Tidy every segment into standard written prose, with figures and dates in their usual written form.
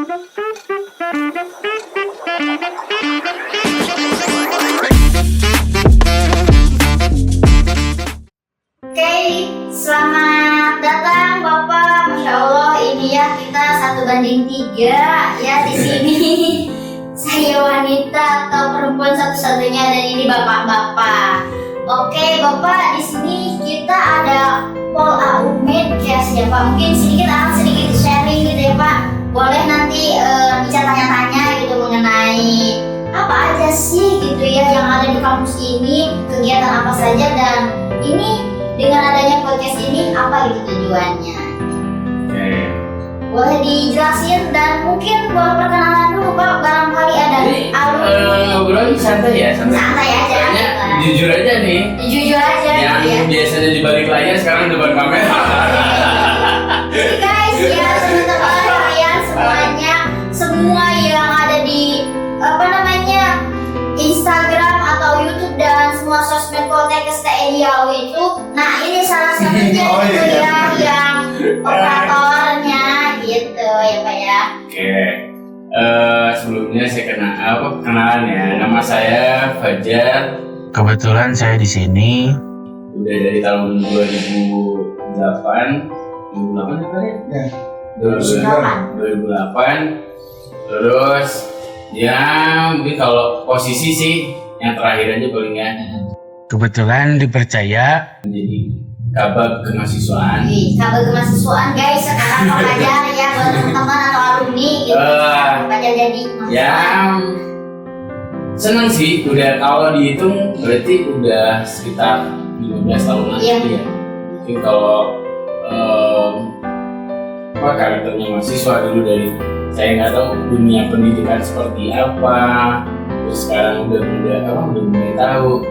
Selamat datang Bapak. Masya Allah, ini ya kita 1:3 ya di sini. Saya wanita atau perempuan satu-satunya dan ini bapak-bapak. Oke Bapak, di sini kita ada Pol Medcast ya Pak. Mungkin sedikit sharing gitu ya Pak. Boleh nanti bisa tanya-tanya gitu mengenai apa aja sih gitu ya yang ada di kampus ini, kegiatan apa saja, dan ini dengan adanya podcast ini apa gitu tujuannya. Boleh dijelasin dan mungkin boleh perkenalan dulu Pak, barangkali ada alumni. Ngobrol santai ya, Santai aja. Jujur aja nih. Jujur aja. Yang ya. biasanya di balik layar sekarang depan kamera. Jadi guys ya teman-teman kalian semuanya, semua yang ada di Instagram atau YouTube dan semua sosmed Poltekkes TNI AU itu, nah ini salah satunya gitu ya yang operatornya gitu ya Pak ya. Oke. Sebelumnya saya kenalan ya. Nama saya Fajar. Kebetulan saya di sini Udah dari tahun 2008 ya? 2008. Terus ya mungkin kalau posisi sih yang terakhir aja paling ya. kebetulan dipercaya Menjadi kabag kemahasiswaan. Kabel kemahasiswaan guys, sekarang Pak Fajar ya buat teman-teman atau alumni gitu. Pak Fajar jadi Ya senang sih, udah kalau dihitung berarti udah sekitar 15 tahun lagi Iya. ya. Mungkin kalau karakternya mahasiswa dulu dari saya nggak tahu dunia pendidikan seperti apa, terus sekarang udah mulai tahu.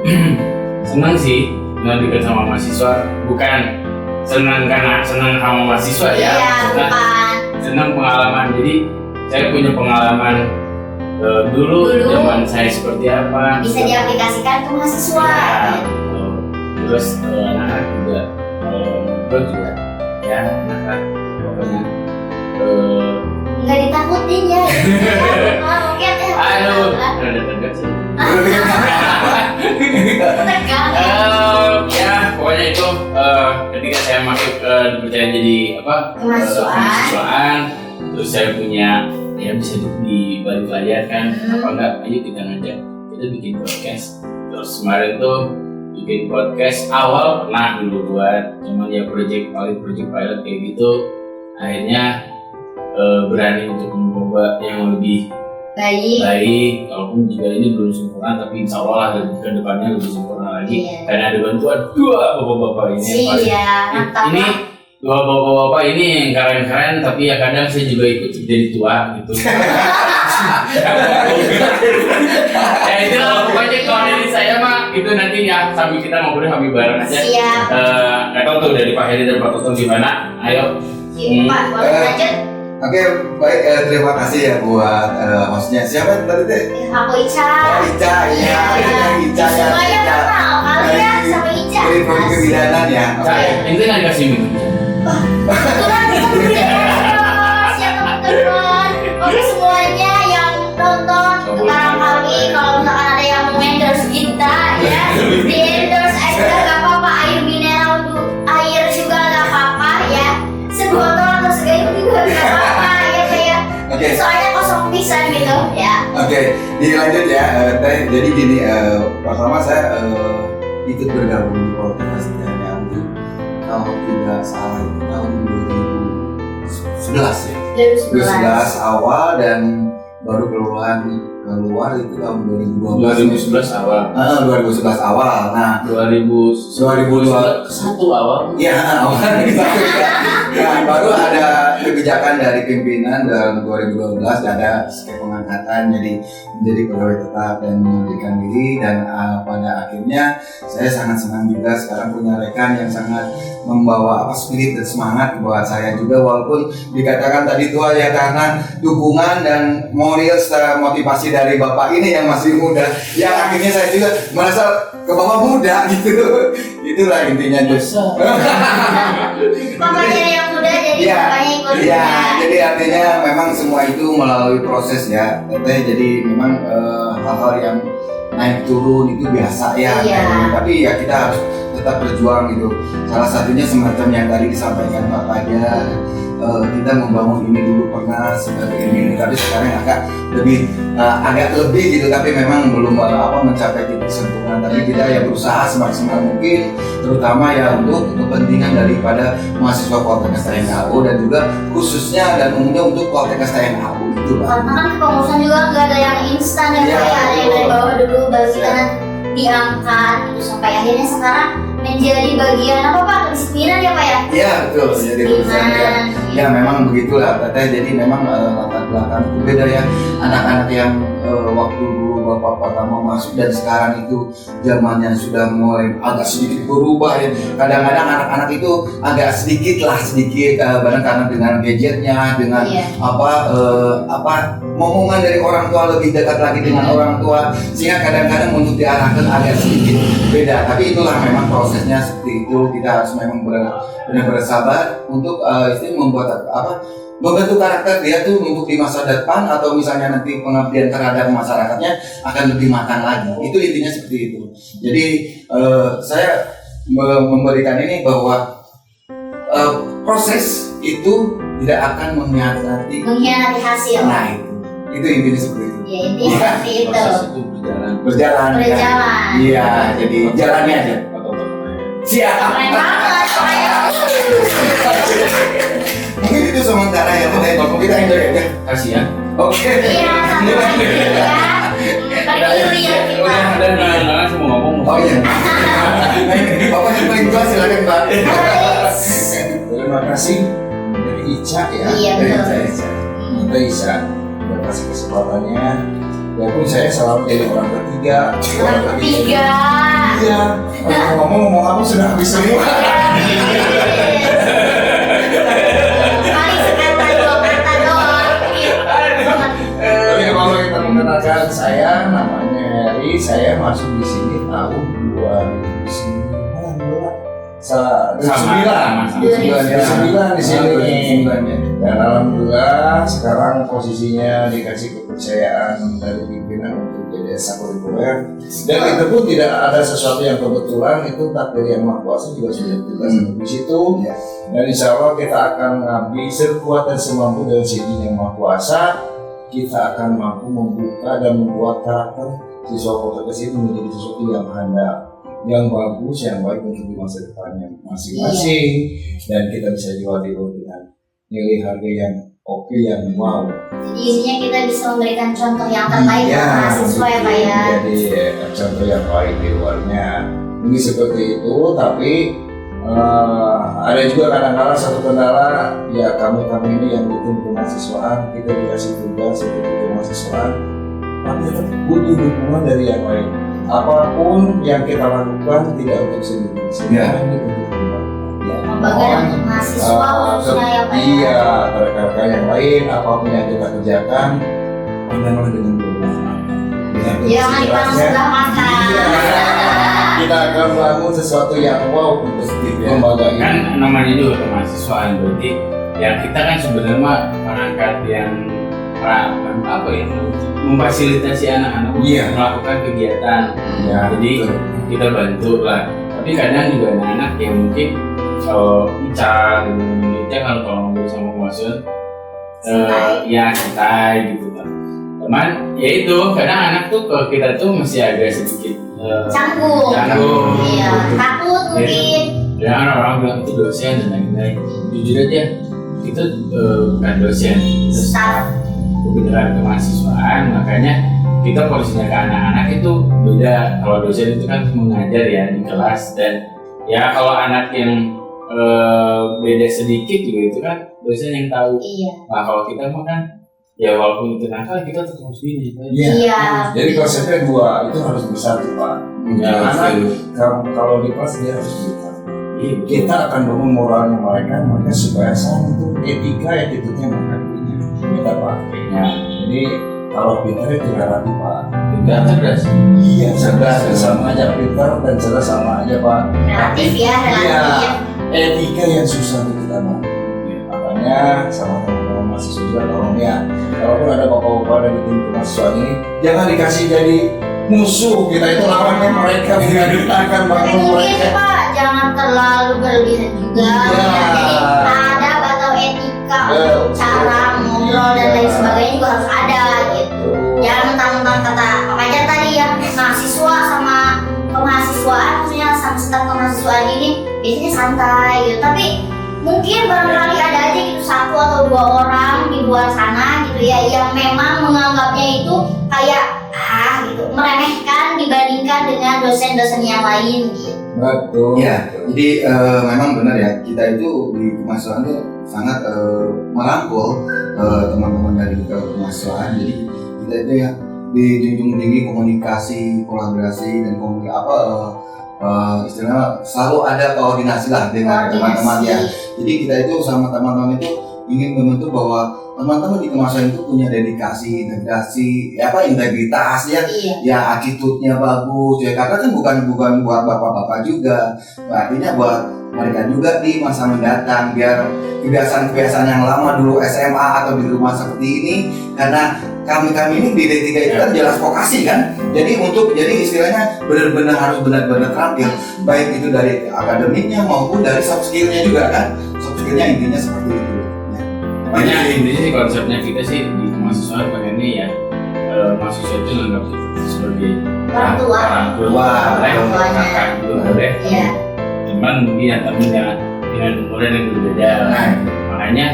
Senang sih dekat sama mahasiswa, bukan senang karena senang sama mahasiswa ya. Iya, bukan. Senang pengalaman, jadi saya punya pengalaman dulu zaman saya seperti apa Bisa diaplikasikan ke mahasiswa. ya, gitu. Terus anak-anak juga ngobrol juga ya, anak-anak pokoknya Nggak ditakutin ya. Mungkin aduh rada tegang sih. tegang. Ya pokoknya itu ketika saya masuk dipercaya jadi kemahasiswaan, terus saya punya ya bisa di balik layar kan, apa enggak, ayo kita ngajak kita bikin podcast. Terus kemarin tuh bikin podcast awal pernah dulu buat cuman ya project pilot kayak gitu, akhirnya berani untuk mencoba yang lebih baik, walaupun juga ini belum sempurna, tapi insya Allah lah ke depannya lebih sempurna lagi. Iya. Karena ada bantuan dua bapak-bapak ini. Iya, mantap. Ini dua bapak-bapak ini yang keren-keren, tapi ya kadang saya juga ikut jadi tua gitu. Ya itu lah pokoknya kalau dari saya mah itu nanti ya sambil kita ngobrol sambil bareng aja. Siap. Nggak tahu tuh dari Pak Heri dan Pak Toto gimana? Ayo. Pak, boleh lanjut. Oke, baik, terima kasih ya buat hostnya. Siapa tadi teh? Aku Ica. Ica, iya, Ica ya. Semuanya kenal kalian sama Ica. Dari Prodi Kebidanan ya. Saya ini nggak dikasih minum. Kebetulan kita berdua siap teman-teman. Oke semuanya yang nonton, barangkali kalau misalkan ada yang mau endorse kita ya, di endorse aja nggak apa-apa, air mineral tuh, air juga nggak apa-apa ya, sebotol atau segayung juga nggak apa-apa ya kayak. Oke. Soalnya kosong pisan gitu ya. Oke, dilanjut ya. Teh, jadi gini, pertama saya ikut bergabung di Poltekkes TNI AU kalau tidak salah itu tahun 2011 ya. 2011 awal dan baru keluar itu tahun 2012. 2011 awal. 2011 awal. Nah, 2021 awal. ya awal. Nah, baru ada kebijakan dari pimpinan dalam 2012 ada pengangkatan menjadi pegawai tetap dan mengundurkan diri, dan pada akhirnya saya sangat senang juga sekarang punya rekan yang sangat membawa spirit dan semangat buat saya juga, walaupun dikatakan tadi tua ya karena dukungan dan moral serta motivasi dari bapak ini yang masih muda, yang akhirnya saya juga merasa ke bawah muda gitu. Itulah intinya. Bapaknya yang muda jadi jadi Iya, bapaknya ikut iya, juga. jadi artinya memang semua itu melalui proses ya. Teteh, jadi memang hal-hal yang naik turun itu biasa ya. Iya. Tapi ya kita harus tetap berjuang gitu. Salah satunya semacam yang tadi disampaikan bapaknya, kita membangun ini dulu pernah sebagai ini, tapi sekarang agak lebih gitu, tapi memang belum mencapai titik sempurna. Tapi kita ya berusaha semaksimal mungkin, terutama ya untuk kepentingan daripada mahasiswa Poltekkes TNI AU dan juga khususnya dan umumnya untuk Poltekkes TNI AU itu lah. Karena kan kepengurusan juga nggak ada yang instan ya, Iya, Pak, ya. Ada yang dari betul. bawah dulu baru kita Iya. nanti diangkat gitu sampai akhirnya sekarang menjadi bagian apa Pak, kedisiplinan ya Pak ya? Iya betul, jadi urusan ya. Ya memang begitulah Teteh, jadi memang latar belakang itu beda ya. Anak-anak yang waktu dulu bapak pertama masuk dan sekarang itu zamannya sudah mulai agak sedikit berubah ya. Kadang-kadang anak-anak itu agak sedikit barang karena dengan gadgetnya, dengan Iya. momongan dari orang tua lebih dekat lagi dengan orang tua, sehingga kadang-kadang untuk diarahkan agak sedikit beda. Tapi itulah memang prosesnya seperti itu. Kita harus memang benar-benar sabar untuk membuat membentuk karakter dia tuh untuk di masa depan, atau misalnya nanti pengabdian terhadap masyarakatnya akan lebih matang lagi. Itu intinya seperti itu. Jadi saya memberikan ini bahwa proses itu tidak akan mengkhianati hasil. Nah itu intinya seperti itu. Ya intinya seperti itu. Proses itu berjalan. Berjalan. Iya, jadi jalani aja. Siap. Keren banget, Pak ya. Mungkin itu sementara ya, Teteh. Kita enjoy aja. Kasih ya. Oke. Iya, satu lagi ya. Berdiri ya kita. Udah ada kenalan semua ngomong. Oh iya. Bapak yang paling tua silakan Pak. Terima kasih dari Ica ya. Iya betul. Kita Ica udah kasih kesempatannya. Walaupun saya selalu jadi orang ketiga. Orang ketiga. Iya. Kalau ngomong apa sudah habis semua. Paling sekata dua kata doang. Tapi kalau kita mengenalkan saya, namanya Heri. Saya masuk di sini tahun 2009 di sini. Dan alhamdulillah sekarang posisinya dikasih kepercayaan dari pimpinan untuk jadi ekstrakurikuler. Dan itu pun tidak ada sesuatu yang kebetulan, itu takdir yang Maha Kuasa juga sudah jelas di situ. Dan insya Allah kita akan mengabdi sekuat dan semampu dengan izin yang Maha Kuasa. Kita akan mampu membuka dan membuat karakter siswa Poltekkes itu menjadi sesuatu yang handal, yang bagus, yang baik untuk di masa depannya masing-masing. Dan kita bisa jual dengan nilai harga yang oke, yang wow. Jadi intinya kita bisa memberikan contoh yang terbaik ke mahasiswa ya Pak ya. Jadi contoh yang baik di luarnya. Ini seperti itu, tapi ada juga kadang-kadang satu kendala ya, kami ini yang bikin kemahasiswaan, kita dikasih tugas untuk kemahasiswaan, tapi tetap butuh dukungan dari yang lain. Apapun yang kita lakukan tidak untuk sendiri, semua ini untuk keluarga. Membanggakan untuk mahasiswa khususnya ya Pak ya. Iya, rekan-rekan yang lain, apapun yang kita kerjakan, pandanglah dengan berbeda. Jangan dipandang sebelah mata. Kita akan membangun sesuatu yang wow untuk lembaga ini. Kan namanya juga kemahasiswaan, berarti ya kita kan sebenarnya perangkat yang memfasilitasi anak-anak untuk Iya. melakukan kegiatan. Ya, Jadi kita bantu lah. Tapi kadang juga anak-anak yang mungkin kalau Ica dengan Indonesia kalau ngobrol sama mahasiswa ya santai gitu kan. Cuman ya itu kadang anak tuh kalau kita tuh masih agak sedikit Canggung. Iya, takut mungkin. Ya orang-orang bilang itu dosen dan lain-lain. Jujur aja itu bukan dosen, itu Staff. kebenaran kemahasiswaan. Makanya kita porsinya ke anak-anak itu beda. Kalau dosen itu kan mengajar ya di kelas, dan ya kalau anak yang beda sedikit juga itu kan dosen yang tahu. Iya. Nah kalau kita mah kan ya walaupun itu nakal kita tetap harus gini. Iya. Jadi konsepnya dua, itu harus bersatu Pak. Ya, Anak kalau di kelas dia harus bersatu. iya, betul. Kita akan bangun moralnya mereka supaya sama itu attitude-nya menghatinya kita pakai. Ya, Jadi kalau pintar itu relatif Pak. tidak cerdas. Iya, cerdas sama aja pintar dan cerdas sama aja Pak. Relatif ya, relatif. Etika yang susah untuk kita bangun. Ya, Makanya semuanya sama teman-teman mahasiswa juga tolong ya, kalaupun ada bapak-bapak dari tim kemahasiswaan ini jangan dikasih jadi musuh, kita itu lawannya mereka, bukan kita akan Tapi bangun mungkin mereka. Pak, jangan terlalu berlebihan juga. Iya. Jadi ada atau etika Betul. untuk cara ngobrol dan lain sebagainya juga harus ada gitu. Jangan mentang-mentang kata makanya tadi ya mahasiswa sama kemahasiswaan, maksudnya sama staf kemahasiswaan ini biasanya santai gitu. Tapi mungkin barangkali ada aja gitu 1 atau 2 orang di luar sana gitu ya yang memang menganggapnya itu kayak gitu meremehkan dibandingkan dengan dosen-dosen yang lain gitu. Betul. Iya, jadi memang benar ya, kita itu di kemahasiswaan itu sangat merangkul teman-teman dari kemahasiswaan. Jadi kita itu ya dijunjung tinggi komunikasi, kolaborasi dan istilahnya selalu ada koordinasi lah dengan teman-teman ya. Jadi kita itu sama teman-teman itu ingin membentuk bahwa teman-teman di kemahasiswaan itu punya dedikasi, integrasi, integritas ya. Iya. Ya attitude-nya bagus ya, karena kan bukan buat bapak-bapak juga, artinya buat mereka juga di masa mendatang, biar kebiasaan-kebiasaan yang lama dulu SMA atau di rumah seperti ini, karena kami ini di D3 itu kan jelas vokasi kan, jadi istilahnya benar-benar harus benar-benar terampil, baik itu dari akademiknya maupun dari soft skill-nya juga kan, soft skill-nya intinya seperti itu. Makanya intinya sih konsepnya kita sih di kemahasiswaan pengennya ya mahasiswa itu menganggap kita sebagai Orang tua. boleh, kakak juga boleh. Iya. Cuman dia temennya dengan umur yang berbeda. Makanya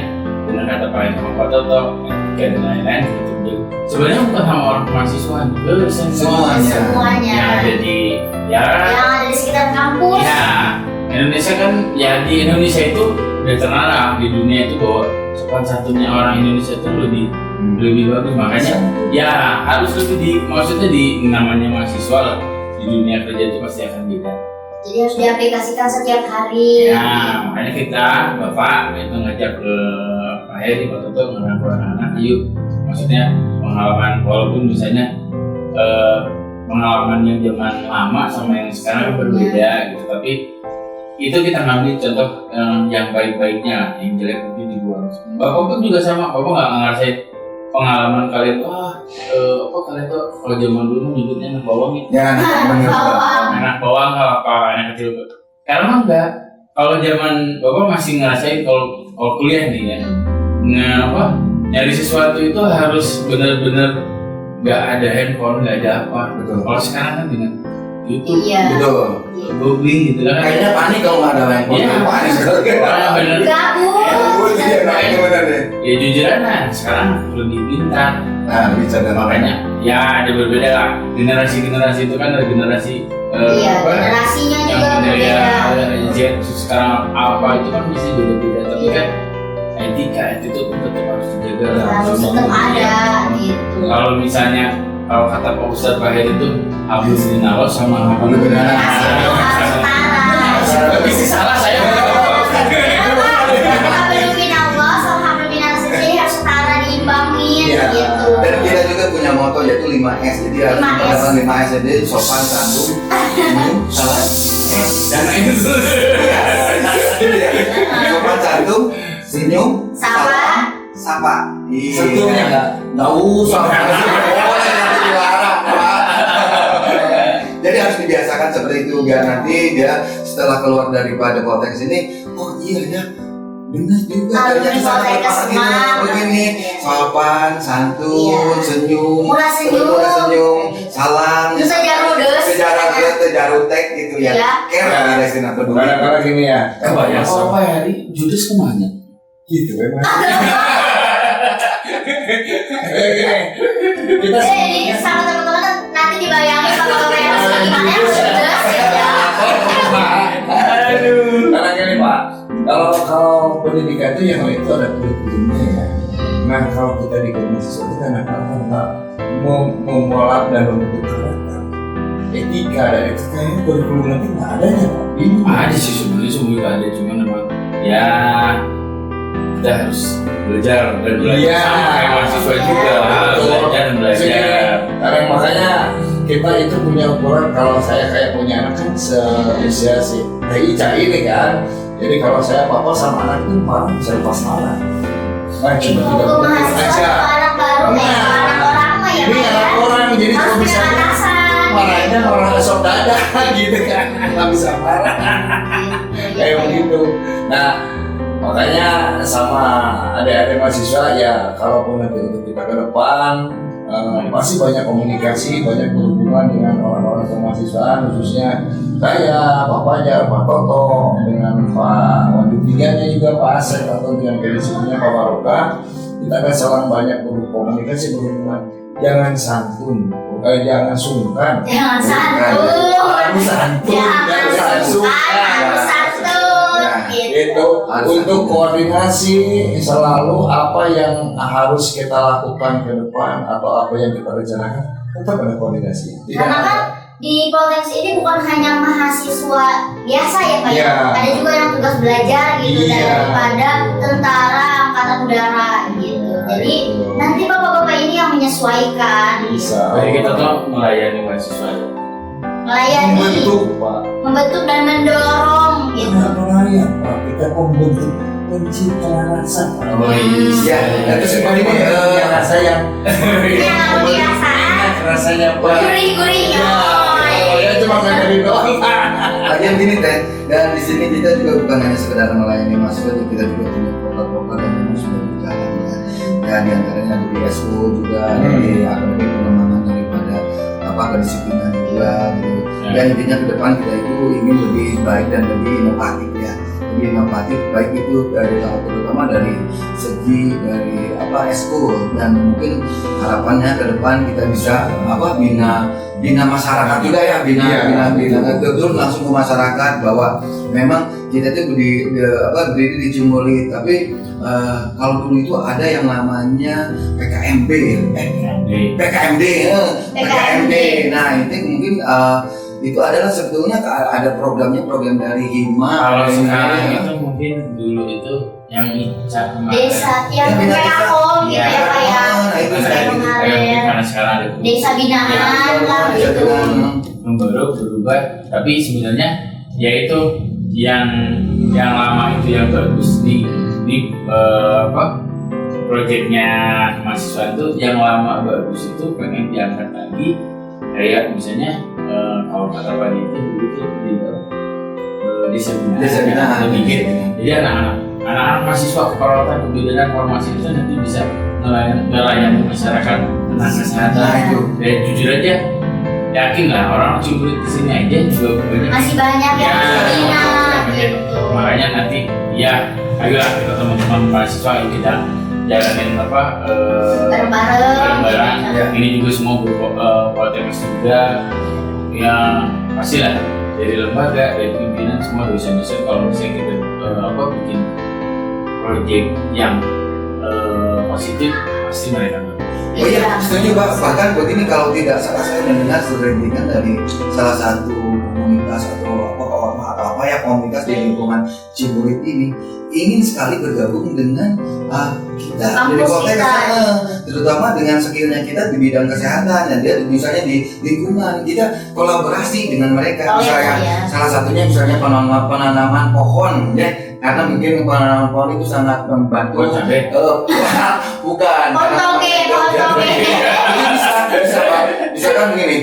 dengan kata Pak Eko atau etika dan lain-lain gitu. Sebenarnya bukan sama orang kemahasiswaan, Semuanya. Semuanya. yang ada di Yang ada di sekitar kampus. ya Indonesia kan ya, di Indonesia itu udah terkenal di dunia itu bahwa sopan santunnya orang Indonesia itu lebih bagus, makanya ya harus lebih maksudnya di namanya mahasiswa lah, di dunia kerja itu pasti akan beda. Jadi harus diaplikasikan setiap hari. Ya makanya kita Bapak itu ngajak ke Pak Heri, Pak Toto ngerangkul anak-anak, yuk maksudnya pengalaman, walaupun misalnya pengalaman yang zaman lama sama yang sekarang berbeda gitu, tapi itu kita ngambil contoh yang baik-baiknya, yang jelek mungkin dibuang. Bapak pun juga sama, Bapak nggak ngerasain pengalaman kalian tuh kalian tuh kalau zaman dulu nyebutnya anak bawang gitu, Ya, anak bawang apa anak kecil. Karena enggak, kalau zaman Bapak masih ngerasain kalau kuliah nih ya, nyari sesuatu itu harus benar-benar nggak ada handphone, nggak ada apa. Betul. Kalau sekarang kan dengan YouTube, Iya. Betul. googling gitu kan. Kayaknya panik kalau nggak ada handphone. Iya. Panik. Orang bener. Gabut. Iya, kayaknya benar deh. Ya jujur aja, sekarang lebih pintar. Nah, bisa dan Makanya ya ada berbeda lah. Generasi itu kan ada generasi Iya, generasinya yang juga berbeda. berbeda. Z sekarang apa itu kan bisa beda-beda, tapi kan etika itu tetap harus dijaga lah. Harus tetap ada gitu. Kalau misalnya kalau kata Pak Ustadz Pak Heri itu hablum minallah sama hablum minannas. Harus setara. Tapi sih salah saya. Hablum Allah sama hablum minannas jadi harus setara diimbangin Iya. gitu. Dan kita juga punya moto yaitu 5S. Jadi harus 5S. menggunakan 5S, jadi sopan, santun, senyum, salah. Dan itu tuh. Gitu ya. Sopan, santun, senyum, Sapa. sapa. Sentuhnya nggak usah. Jadi harus dibiasakan seperti itu biar nanti dia setelah keluar daripada konteks ini, oh iya ya, benar juga. Alumni Ternyata sangat Poltekkes berpakat ini Semarang. begini, sopan, santun, Iya. senyum, Murah senyum. salam, Bisa jarudes. tejarutek gitu ya. Iya. Care ada istilah peduli. Kadang-kadang gini ya. Kebanyakan kalau Pak Heri judes kemana? Gitu memang. Gini, kita Jadi sama teman-teman nanti dibayangin sama Bapak yang gimana ya judes ya. Aduh. karena gini Pak, kalau pendidikan itu yang itu ada kurikulumnya ya. Nah kalau kita di mahasiswa itu kan anak-anak memulak dan membentuk karakter, etika dan etika ini kurikulum nanti nggak adanya Pak. Ini Ada sih sebenarnya semua ada, cuman memang ya kita harus belajar dan belajar Iya. sama kayak mahasiswa juga Betul. belajar dan belajar. Karena makanya kita itu punya ukuran, kalau saya kayak punya anak kan seusia si Teh Ica ini kan. Jadi kalau saya papa sama anak itu malah bisa lepas tangan. Itu untuk mahasiswa atau anak baru, anak orang mah ya Ini Pak, anak ya. orang jadi Harus kalau punya bisa atasan. marahnya orang esok dada gitu kan, nggak bisa marah kayak begitu. Nah makanya sama adik-adik mahasiswa ya, kalaupun nanti untuk kita ke depan masih banyak komunikasi, banyak berhubungan dengan orang-orang kemahasiswaan, khususnya saya, Pak Fajar, Pak Toto, dengan Pak Wandi Tiganya juga Pak Asep, atau dengan kedisiplinya Pak Baroka. Kita akan saling banyak berkomunikasi, berhubungan. Jangan santun, jangan sungkan. Jangan santun. Harus santun, Jangan sungkan, harus santun. Gitu. Itu untuk koordinasi selalu apa yang harus kita lakukan ke depan atau apa yang kita rencanakan, tetap ada koordinasi. Karena kan di Poltex ini bukan hanya mahasiswa biasa ya Pak, Iya. ada juga yang tugas belajar gitu Iya. daripada tentara angkatan udara gitu. Jadi nanti bapak-bapak ini yang menyesuaikan, Bisa. Jadi kita tuh melayani mahasiswa. melayani, Membentuk Pak. membentuk dan mendorong gitu. Benar-benar ya Pak. Kita membentuk pencipta rasa. Oh Ya, dan terus ini yang rasa yang Ini yang luar biasa, rasanya Pak. gurih-gurih ya. Oh ya cuma ngajarin doang Pak. Lagian gini Teh, dan di sini kita juga bukan hanya sekedar melayani mahasiswa, kita juga punya program-program yang memang sudah berjalan ya. Ya di antaranya ada BSO juga, ada di akademi pengembangan daripada kedisiplinan juga gitu. Dan intinya ke depan kita itu ingin lebih baik dan lebih inovatif ya. Lebih inovatif baik itu dari terutama dari segi dari eskul, dan mungkin harapannya ke depan kita bisa bina masyarakat juga ya, bina betul langsung ke masyarakat bahwa memang kita itu berdiri di Cimoli, tapi kalau dulu itu ada yang namanya PKMB, PKMD. Nah itu mungkin itu adalah sebetulnya ada program dari Hima. Kalau sekarang itu mungkin dulu itu yang Ica kemarin. Desa yang Ya, bina kayak desa. aku gitu Iya. ya Pak ya. Nah, itu Desa saya kemarin. Karena sekarang ada Desa binaan lah gitu. yang baru berubah, tapi sebenarnya yaitu yang lama itu yang bagus nih proyeknya mahasiswa itu yang lama bagus itu pengen diangkat lagi, kayak misalnya kalau kata Pak itu dulu tuh di desa binaan bikin, jadi anak-anak mahasiswa keperawatan kebidanan farmasi itu nanti bisa melayani masyarakat tentang kesehatan. Nah, itu. Dan jujur aja, yakin lah orang Cimbulit di sini aja juga banyak. Masih banyak yang minat gitu. Makanya nanti ya, ayolah kita teman-teman mahasiswa yuk kita jalanin Bareng-bareng. bareng-bareng. Ini juga semua berpotensi juga. Ya pastilah dari lembaga, dari pimpinan semua dosen-dosen kalau misalnya kita bikin proyek yang positif, pasti mereka Oh iya, setuju Pak. Bahkan buat ini kalau tidak salah saya mendengar serentikan dari salah satu komunitas atau komunitas di lingkungan Cimbulit ini ingin sekali bergabung dengan kita dari Kampus Poltex, kita. terutama dengan skillnya kita di bidang kesehatan, dan dia misalnya di lingkungan kita kolaborasi dengan mereka. Oh, Misalnya iya. salah satunya misalnya penanaman pohon ya, karena mungkin penanaman pohon itu sangat membantu. buat cabai. Bukan. Potongnya. Bisa Pak. Misalkan begini,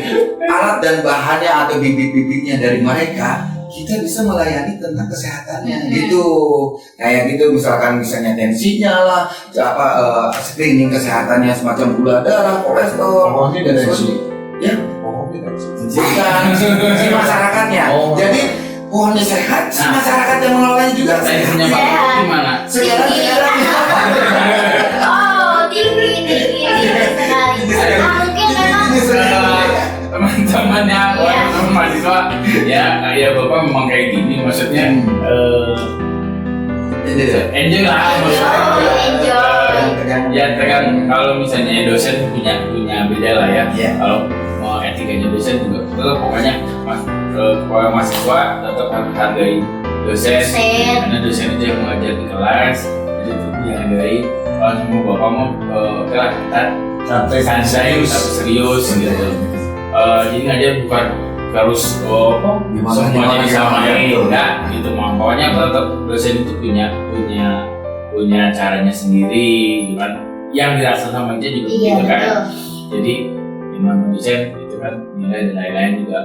alat dan bahannya atau bibit-bibitnya dari mereka, kita bisa melayani tentang kesehatannya gitu. Kayak gitu misalnya tensinya lah, screening kesehatannya semacam gula darah, kolesterol. Pokoknya dari So, si ya, pokoknya dari si bukan si masyarakatnya. Oh. Jadi pohonnya sehat, si masyarakat yang mengelolanya juga Tensinya sehat. Pak gimana? Sekarang Oh, tinggi sekali. Mungkin memang Teman-teman yang Iya. mahasiswa ya kayak bapak memang kayak gini, maksudnya enjoy lah maksudnya. enjoy. Ya tergantung, kalau misalnya dosen punya beda lah ya. Iya. Kalau mau etikanya dosen juga tetap pokoknya kalau mahasiswa tetap harus hargai dosen, Dosen. karena dosen itu yang mengajar di kelas, jadi itu dihargai. Kalau semua bapak mau oke lah kita santai tapi serius gitu. Jadi ngajar bukan harus semuanya disamain, enggak gitu. Pokoknya tetap dosen itu punya punya caranya sendiri, gitu kan? Yang dirasa sama Ica juga Iya, begitu kan? betul. Jadi yang namanya desain itu kan nilai dan lain-lain juga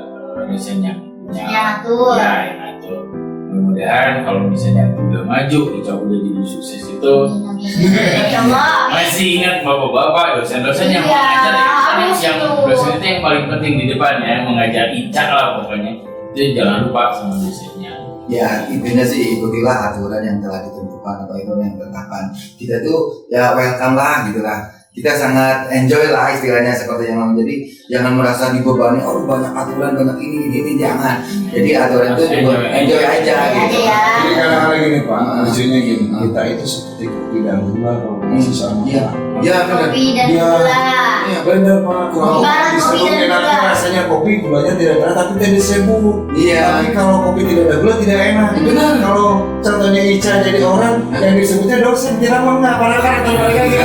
desain yang punya Yang ngatur. ya yang ngatur. Mudah-mudahan kalau misalnya udah maju, Ica udah jadi sukses itu Insya Allah. masih ingat bapak-bapak dosen-dosen yang Iya, mengajar harus yang tuh. dosen itu yang paling penting di depan ya, mengajar Ica lah pokoknya. Itu jangan lupa sama dosennya. Ya intinya sih ikutilah aturan yang telah ditentukan atau itu yang ditetapkan. Kita tuh ya welcome lah gitu lah. Kita sangat enjoy lah istilahnya seperti yang lain. Jadi jangan merasa dibebani, oh banyak aturan, banyak ini jangan. Jadi aturan itu juga enjoy aja gitu. Ya. Jadi kadang-kadang gini Pak, lucunya gini, kita itu seperti kopi dan gula kalau masih sama. Iya, iya benar. Kopi dan Iya. gula. Iya benar Pak, kalau Ibarat kopi disebut dan enak gula. rasanya kopi, gulanya tidak enak tapi tidak disebut. Iya. Tapi kalau kopi tidak ada gula tidak enak. Benar. Kalau contohnya Ica jadi orang yang disebutnya dosen, tidak mau nggak para karakter mereka gitu.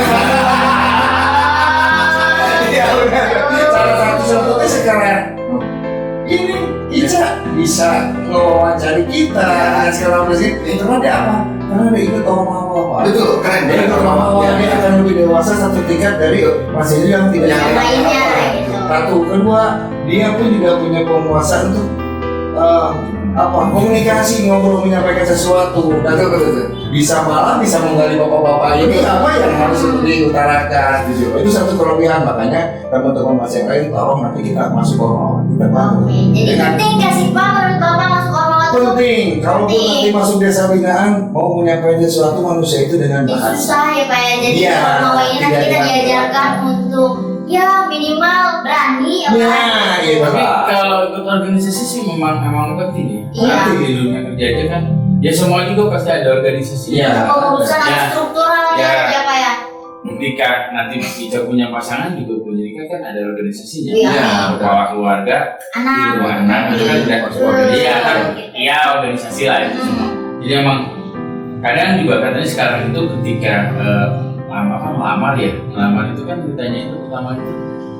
Iya benar. Salah satu contohnya sekarang ini Ica bisa ngewawancari kita dengan segala macam karena dia apa? Karena dia ikut orang apa? Betul, keren. Dia ikut orang apa? Dia akan lebih dewasa satu tingkat dari Mas Heru yang tidak Yang lainnya, gitu. Satu, kedua dia pun juga punya penguasa untuk komunikasi, ngobrol, menyampaikan sesuatu dan Betul, betul. bisa malah bisa menggali bapak-bapak ini apa yang harus diutarakan. Itu satu kelebihan, makanya teman-teman Mas yang lain tolong nanti kita masuk orang kita bangun. Oke, jadi Dengan penting gak sih Pak menurut Bapak masuk orang itu? penting, kalau Penting. nanti masuk desa binaan mau menyampaikan sesuatu manusia itu dengan Ini bahasa. susah ya Pak ya, jadi Iya, kalau ini nanti tidak kita ada. diajarkan untuk ya minimal berani apa? Ya, iya Tapi Pak. kalau ikut organisasi sih memang penting ya. Iya. Nanti di dunia kerja aja kan, ya semua juga pasti ada organisasi. Iya. Pengurusan Ya. atau strukturalnya Ya. aja Pak ya? Ketika nanti Ica punya pasangan juga punya nikah kan ada organisasinya. Iya. Kepala keluarga, Anak. ibu anak itu kan udah iya kan, iya organisasi lah itu semua. Jadi emang kadang juga katanya sekarang itu ketika melamar itu kan ditanya itu pertama itu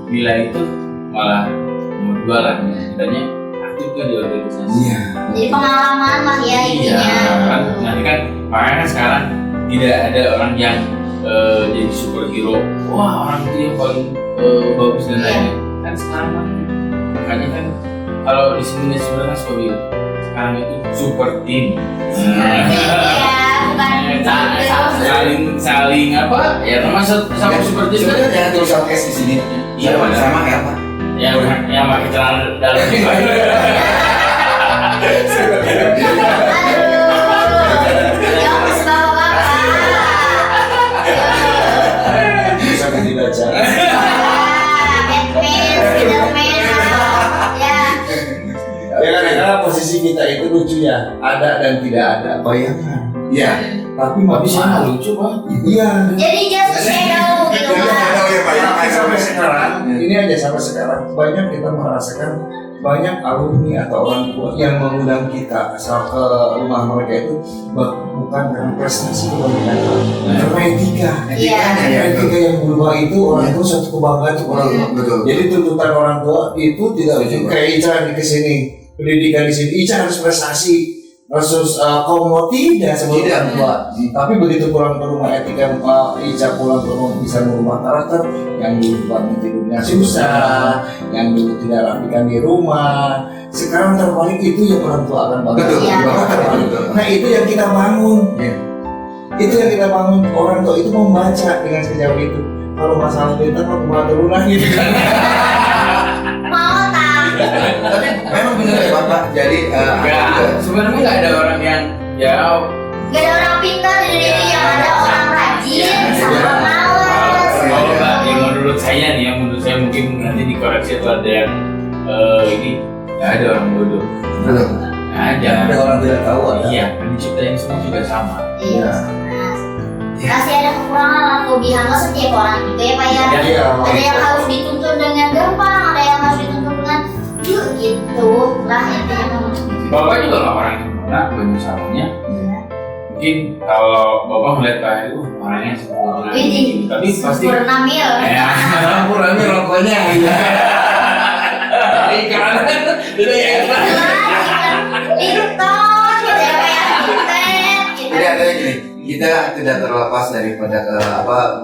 bila itu malah nomor 2 lah ditanya aktif kan di organisasi. Iya. Jadi pengalaman lah ya Iya, intinya. kan nanti kan makanya kan sekarang tidak ada orang yang jadi superhero. Wah orang itu yang paling bagus dan Iya. lainnya. Kan sekarang kan makanya kan kalau di sini sebenarnya suka bilang sekarang itu super team. Iya, bukan Saling apa? Ya termasuk sama super team kan? Sebenarnya jangan tulisan S di sini. Iya, benar. Sama kayak apa? Ya udah, ya pakai celana dalam juga. Jokes bapak-bapak. Bisa dibaca. Ya kadang-kadang posisi kita itu lucu ya, ada dan tidak ada. Bayangkan. Iya. Tapi Tapi saya manfaat. lucu Pak. Iya. Jadi just shadow gitu Iya, kan. tahu ya Pak ya. Tapi sampai sekarang, ini aja sampai sekarang banyak kita merasakan banyak alumni atau orang tua yang mengundang kita asal ke rumah mereka itu bukan karena prestasi kebanyakan karena etika. Iya. Karena etika yang berubah itu orang tua suatu kebanggaan untuk orang tua. Betul. Jadi tuntutan orang tua itu tidak Setuju, Pak. kayak Ica di kesini pendidikan di sini Ica harus prestasi versus kaum tidak sebelum Tidak. orang tua. Tapi begitu pulang ke rumah etika Ica pulang ke rumah bisa merubah karakter yang dulu bangun tidurnya susah, yang dulu tidak rapikan di rumah. Sekarang terbalik itu yang orang tua akan bangun. Betul. Iya. Betul. Nah itu yang kita bangun. Iya. Itu yang kita bangun. Orang tua itu membaca dengan sejauh itu. Kalau masalah pintar mau kemana turunan gitu kan. Mau tak? Tapi memang benar ya Bapak. Jadi Sebenarnya nggak ada orang yang ya Gak ada orang pintar di diri yang ada orang rajin sama Ya. malas. Kalau nggak, yang menurut saya nih, yang menurut saya mungkin nanti dikoreksi atau ada yang ini nggak ada orang bodoh, betul. nggak ada. Ada orang tidak tahu ada. Iya, kan diciptain semua juga sama. Iya. Pasti ada kekurangan atau kelebihan lo setiap orang juga ya Pak ya. Iya. Ada yang harus dituntun dengan gampang, ada yang harus dituntun dengan yuk gitu lah intinya. Bapak juga nggak orang yang sempurna, banyak salahnya. Iya. Mungkin kalau bapak melihat Pak Heru orangnya sempurna, Widih. gitu. Tapi pasti Sempurna mil. ya, sempurna rokoknya. Iklan, itu ya iklan. Linton gitu ya Pak ya. Linton gitu. Jadi artinya gini, kita kita tidak terlepas daripada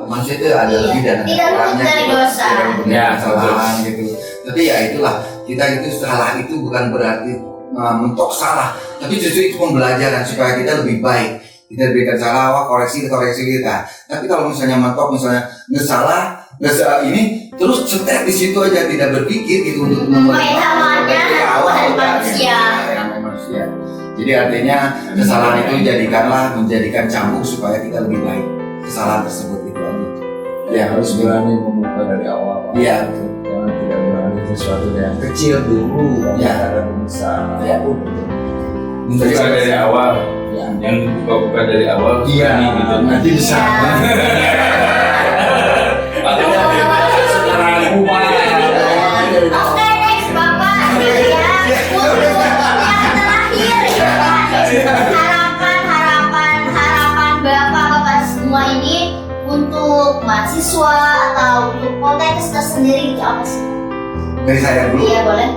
manusia itu ada Iya. lebih dan ada Tidak luput kurangnya dari gitu. dosa. Tidak luput dari Ya, kesalahan gitu. Tapi ya itulah, kita itu salah itu bukan berarti mentok salah, tapi justru itu pembelajaran supaya kita lebih baik. Kita diberikan salah, koreksi kita. Tapi kalau misalnya mentok, misalnya nggak salah ini terus setek di situ aja, tidak berpikir gitu untuk Main hamanya dan manusia. manusia. Jadi artinya kesalahan itu menjadikan cambuk supaya kita lebih baik. Kesalahan tersebut itu aja. Ya harus berani membuka dari awal. Iya. Jangan tidak berani sesuatu yang kecil dulu, Ya. ada besar. Ya. Buka dari awal, Ya. yang dibuka-buka dari awal. Iya, berani gitu. nanti besar. Atau sekarang Oke, next Bapak ya. Untuk yang terakhir harapan Bapak semua ini untuk mahasiswa atau untuk konteks tersendiri itu apa sih? Dari saya dulu. Iya boleh.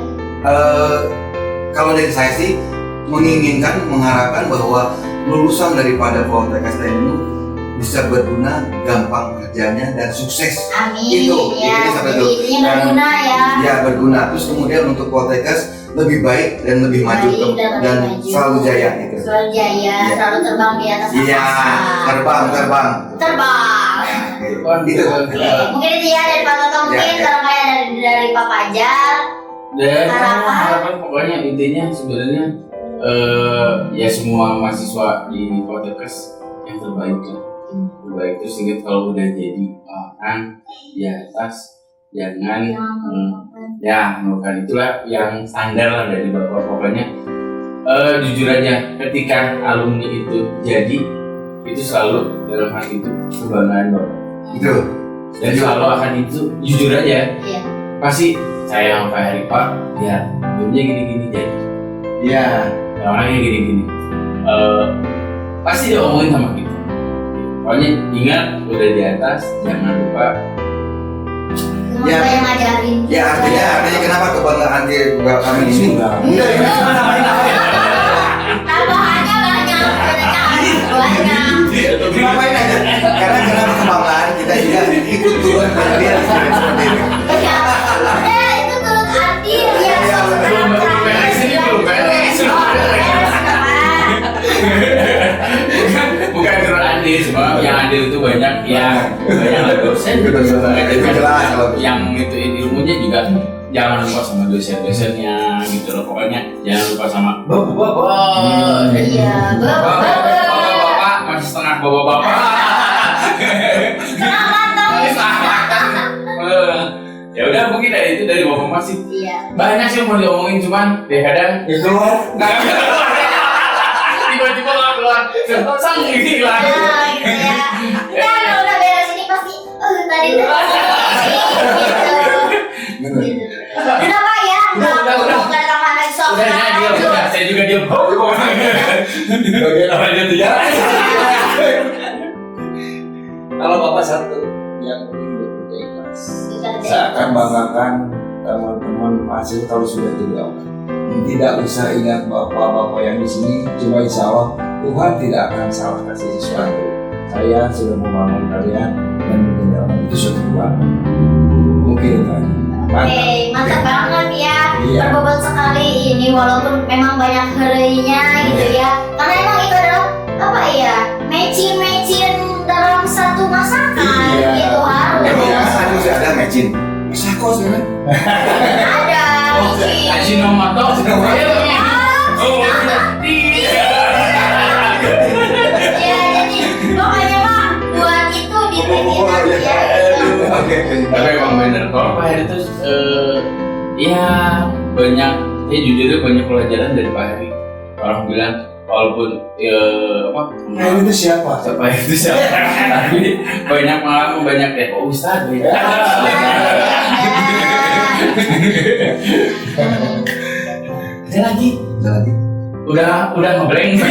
Kalau dari saya sih mengharapkan bahwa lulusan daripada Poltekkes ini bisa berguna, gampang kerjanya dan sukses. Amin. Itu Ya. sampai Jadi itu. intinya berguna ya. Ya berguna. Terus kemudian untuk Poltekkes lebih baik dan lebih maju Baik dan lebih dan maju. selalu jaya gitu. Selalu jaya, Iya. selalu terbang di atas Iya, angkasa. terbang. Terbang. Gitu. Oke, mungkin itu ya dari Pak Toto, mungkin Ya. kalau kayak dari Pak Fajar. Dan Harapan? harapan pokoknya intinya sebenarnya ya semua mahasiswa di Poltekkes yang terbaik lah. Terbaik terus ingat kalau udah jadi orang di atas jangan ya bukan itulah yang standar lah dari bapak pokoknya jujur aja ketika alumni itu jadi itu selalu dalam hati itu kebanggaan bapak Gitu. dan selalu akan itu jujur aja Iya. pasti saya sama Pak Heri Pak ya dunia gini-gini jadi Iya. orangnya gini-gini pasti dia omongin sama kita pokoknya ingat udah di atas jangan lupa Ya. Semoga yang ngajarin. Ya artinya kenapa kebanggaan kami ini? Enggak. Tambahannya banyak, banyak. Ngapain aja? Karena kenapa kebanggaan kita juga ikut turun berlian seperti ini. Ya, itu turut adil ya. belum beres ini belum beres bukan turun adil cuma yang adil itu banyak lah dosen Jelas kalau yang ituin ilmunya juga jangan lupa sama dosen-dosennya gitu loh pokoknya jangan lupa sama bapak-bapak Iya, bapak-bapak masih setengah bapak-bapak ya udah mungkin itu dari bapak masih Iya. banyak sih yang mau diomongin cuman kadang Ya keluar. tiba-tiba nggak keluar sang gini lagi Nah, gitu ya. Enggak, kalau udah beres ini pasti tadi tuh. Gitu. Kenapa ya? Enggak ada tambahan lagi soal udah dia udah saya juga diam Bagian apa itu ya? Kalau bapak satu yang penting bekerja ikhlas. Saya akan banggakan teman-teman mahasiswa kalau sudah jadi orang. Tidak usah ingat bapak-bapak yang di sini, cuma insya Allah Tuhan tidak akan salah kasih sesuatu. Saya sudah membangun kalian dan menjadi orang itu suatu kebanggaan. Mungkin kan. Oke, mantap banget ya. Iya. Berbobot sekali ini walaupun memang banyak harinya gitu ya. Karena emang itu adalah apa ya? Matching dalam satu masakan Iya. gitu harus. harus ada matching. Sako sebenarnya. Ada matching. Ajinomoto oh Ya jadi pokoknya mah buat itu dipikirkan ya. Gitu. Oke. tapi emang bener kalau Pak Heri itu ya banyak jujurnya banyak pelajaran dari Pak Heri orang bilang walaupun Nah itu siapa? Pak Heri itu siapa tapi banyak pengalaman banyak Ustadz beda ada lagi Ada lagi. udah ngeblank